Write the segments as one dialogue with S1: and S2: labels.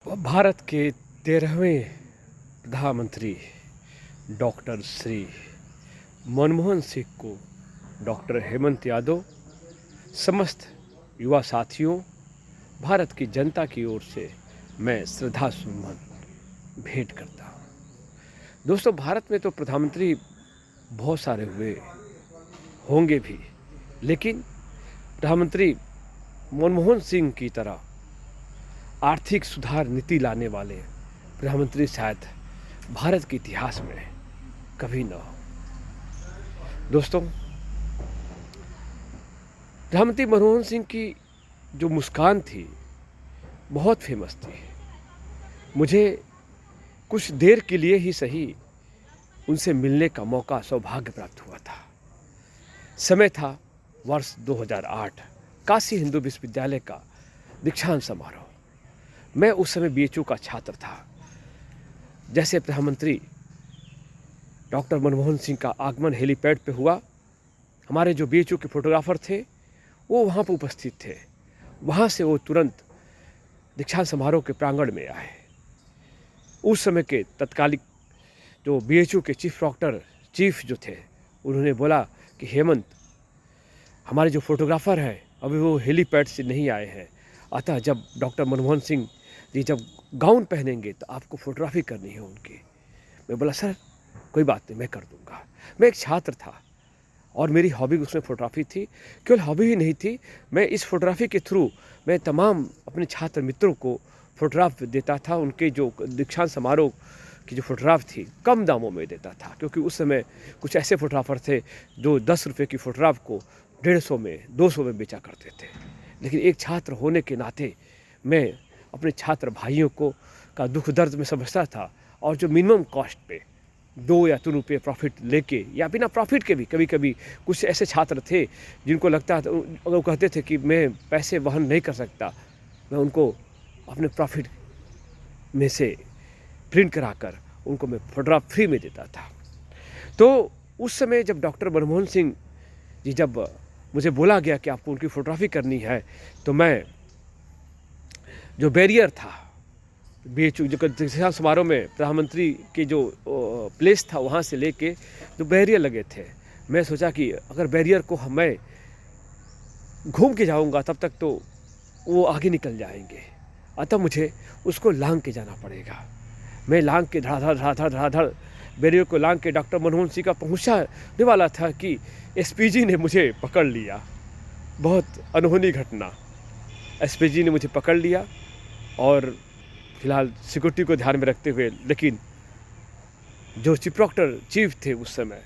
S1: भारत के 13वें प्रधानमंत्री डॉक्टर श्री मनमोहन सिंह को डॉक्टर हेमंत यादव, समस्त युवा साथियों, भारत की जनता की ओर से मैं श्रद्धा सुमन भेंट करता हूँ। दोस्तों, भारत में तो प्रधानमंत्री बहुत सारे हुए होंगे भी, लेकिन प्रधानमंत्री मनमोहन सिंह की तरह आर्थिक सुधार नीति लाने वाले प्रधानमंत्री शायद भारत के इतिहास में कभी न हो। दोस्तों, प्रधानमंत्री मनमोहन सिंह की जो मुस्कान थी बहुत फेमस थी। मुझे कुछ देर के लिए ही सही उनसे मिलने का मौका, सौभाग्य प्राप्त हुआ था। समय था वर्ष 2008, काशी हिंदू विश्वविद्यालय का दीक्षांत समारोह। मैं उस समय बीएचयू का छात्र था। जैसे प्रधानमंत्री डॉक्टर मनमोहन सिंह का आगमन हेलीपैड पे हुआ, हमारे जो बीएचयू के फोटोग्राफर थे वो वहाँ पर उपस्थित थे। वहाँ से वो तुरंत दीक्षांत समारोह के प्रांगण में आए। उस समय के तत्कालिक जो बीएचयू के चीफ जो थे, उन्होंने बोला कि हेमंत, हमारे जो फोटोग्राफर हैं अभी वो हेलीपैड से नहीं आए हैं, अतः जब डॉक्टर मनमोहन सिंह जी जब गाउन पहनेंगे तो आपको फोटोग्राफी करनी है उनकी। मैं बोला, सर कोई बात नहीं, मैं कर दूंगा। मैं एक छात्र था और मेरी हॉबी उसमें फ़ोटोग्राफी थी। केवल हॉबी ही नहीं थी, मैं इस फोटोग्राफी के थ्रू मैं तमाम अपने छात्र मित्रों को फोटोग्राफ देता था। उनके जो दीक्षांत समारोह की जो फोटोग्राफ थी कम दामों में देता था, क्योंकि उस समय कुछ ऐसे फोटोग्राफर थे जो 10 रुपये की फोटोग्राफ को 150 में 200 में बेचा करते थे। लेकिन एक छात्र होने के नाते मैं अपने छात्र भाइयों को का दुख दर्द में समझता था, और जो मिनिमम कॉस्ट पे 2 या 3 रुपये प्रॉफिट लेके, या बिना प्रॉफिट के भी कभी कभी कुछ ऐसे छात्र थे जिनको लगता था, अगर वो कहते थे कि मैं पैसे वहन नहीं कर सकता, मैं उनको अपने प्रॉफिट में से प्रिंट कराकर उनको मैं फोटोग्राफ फ्री में देता था। तो उस समय जब डॉक्टर मनमोहन सिंह जी जब मुझे बोला गया कि आपको उनकी फ़ोटोग्राफी करनी है, तो मैं जो बैरियर था बीएचयू जो दीक्षांत समारोह में प्रधानमंत्री की जो प्लेस था वहाँ से लेके जो बैरियर लगे थे, मैं सोचा कि अगर बैरियर को मैं घूम के जाऊँगा तब तक तो वो आगे निकल जाएंगे, अतः मुझे उसको लांग के जाना पड़ेगा। मैं लांग के धड़ाधड़ बैरियर को लांग के डॉक्टर मनमोहन सिंह का पहुँचाने वाला था कि एसपीजी ने मुझे पकड़ लिया। बहुत अनहोनी घटना, एसपीजी ने मुझे पकड़ लिया और फिलहाल सिक्योरिटी को ध्यान में रखते हुए, लेकिन जो चीफ थे उस समय,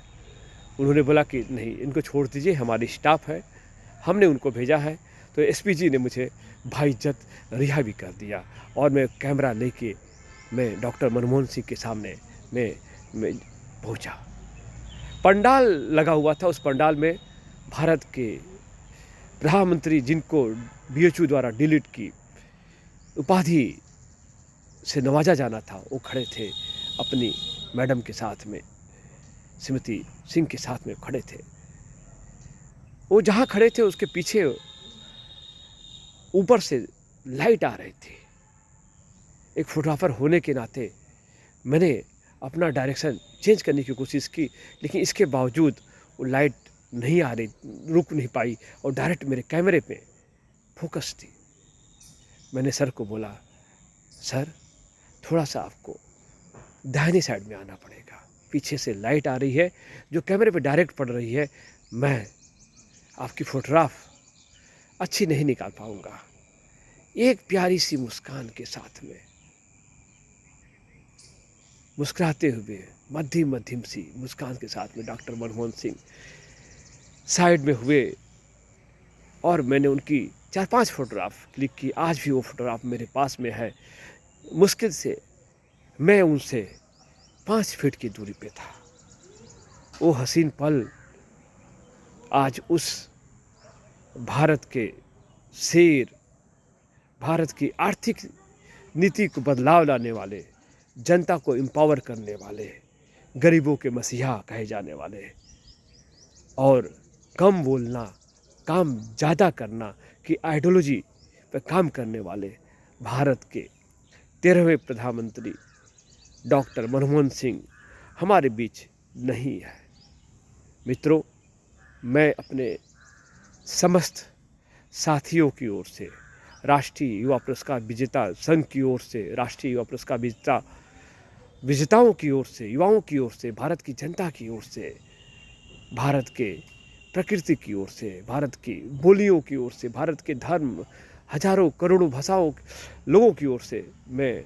S1: उन्होंने बोला कि नहीं, इनको छोड़ दीजिए, हमारी स्टाफ है, हमने उनको भेजा है। तो एसपीजी ने मुझे भाईइज्जत रिहा भी कर दिया और मैं कैमरा लेके मैं डॉक्टर मनमोहन सिंह के सामने मैं पहुंचा। पंडाल लगा हुआ था, उस पंडाल में भारत के प्रधानमंत्री जिनको बीएचयू द्वारा डिलीट की उपाधि से नवाजा जाना था, वो खड़े थे अपनी मैडम के साथ में, श्रीमती सिंह के साथ में खड़े थे। वो जहाँ खड़े थे उसके पीछे ऊपर से लाइट आ रही थी। एक फोटोग्राफर होने के नाते मैंने अपना डायरेक्शन चेंज करने की कोशिश की, लेकिन इसके बावजूद वो लाइट नहीं आ रही, रुक नहीं पाई और डायरेक्ट मेरे कैमरे पे फोकस थी। मैंने सर को बोला, सर थोड़ा सा आपको दाहिनी साइड में आना पड़ेगा, पीछे से लाइट आ रही है जो कैमरे पे डायरेक्ट पड़ रही है, मैं आपकी फोटोग्राफ अच्छी नहीं निकाल पाऊंगा। एक प्यारी सी मुस्कान के साथ में, मुस्कुराते हुए मध्यम सी मुस्कान के साथ में डॉक्टर मनमोहन सिंह साइड में हुए और मैंने उनकी 4-5 फोटोग्राफ क्लिक की। आज भी वो फोटोग्राफ मेरे पास में है। मुश्किल से मैं उनसे 5 फीट की दूरी पे था। वो हसीन पल आज उस भारत के शेर, भारत की आर्थिक नीति को बदलाव लाने वाले, जनता को एम्पावर करने वाले, गरीबों के मसीहा कहे जाने वाले और कम बोलना काम ज़्यादा करना की आइडियोलॉजी पर काम करने वाले भारत के 13वें प्रधानमंत्री डॉक्टर मनमोहन सिंह हमारे बीच नहीं है। मित्रों, मैं अपने समस्त साथियों की ओर से, राष्ट्रीय युवा पुरस्कार विजेता संघ की ओर से, राष्ट्रीय युवा पुरस्कार विजेताओं की ओर से, युवाओं की ओर से, भारत की जनता की ओर से, भारत के प्रकृति की ओर से, भारत की बोलियों की ओर से, भारत के धर्म, हजारों करोड़ों भाषाओं लोगों की ओर से मैं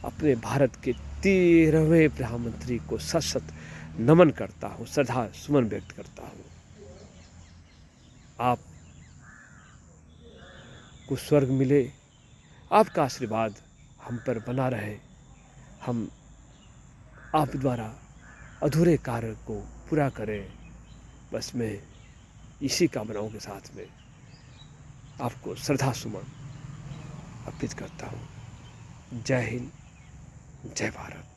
S1: अपने भारत के 13वें प्रधानमंत्री को सत सत नमन करता हूँ, श्रद्धा सुमन व्यक्त करता हूँ। आप को स्वर्ग मिले, आपका आशीर्वाद हम पर बना रहे, हम आप द्वारा अधूरे कार्य को पूरा करें। बस मैं इसी कामनाओं के साथ में आपको श्रद्धा सुमन अर्पित करता हूँ। जय हिंद, जय भारत।